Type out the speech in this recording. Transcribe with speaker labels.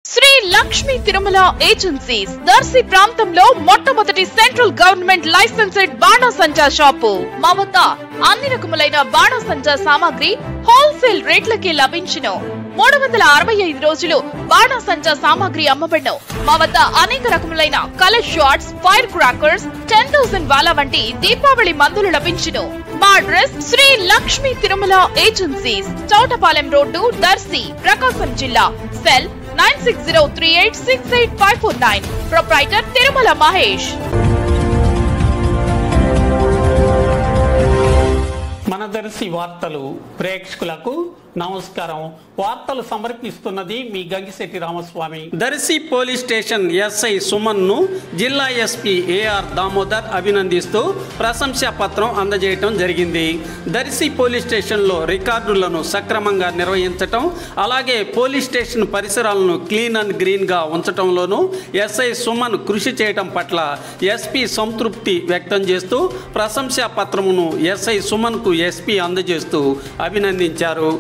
Speaker 1: Shri Lakshmi Tirumala agencies Darsi ప్రాంతంలో మొట్టమొదటి central government licensed బాణసంచా shop. మా వద్ద అన్ని రకములైన బాణసంచా సామాగ్రి హోల్సేల్ రేట్లకి లభించును. 365 రోజులు బాణసంచా సామాగ్రి అమ్మబడును. మా వద్ద అనేక రకములైన కలర్ షాట్స్, ఫైర్ క్రాకర్స్, 10,000 వాలా వంటి దీపావళి మందులు లభించును. మా address Sri Lakshmi Tirumala agencies, Chowtapalem road, Darsi, Prakasam జిల్లా. సెల్ 9603868549. Proprietor Tirumala Mahesh.
Speaker 2: మన దర్శి వార్తలు ప్రేక్షకులకు నమస్కారం. వార్తలు సమర్పిస్తున్నది మీ Gangishetti Ramaswamy. Darsi police station SI Suman ను జిల్లా ఎస్పీ ఏఆర్ దామోదర్ అభినందిస్తూ ప్రశంసా పత్రం అందజేయటం జరిగింది. దర్శి పోలీస్ స్టేషన్లో రికార్డులను సక్రమంగా నిర్వహించటం, అలాగే పోలీస్ స్టేషన్ పరిసరాలను క్లీన్ అండ్ గ్రీన్గా ఉంచటంలోనూ ఎస్ఐ సుమన్ కృషి చేయటం పట్ల ఎస్పీ సంతృప్తి వ్యక్తం చేస్తూ ప్రశంసా పత్రమును ఎస్ఐ సుమన్కు ఎస్పీ అందజేస్తూ అభినందించారు.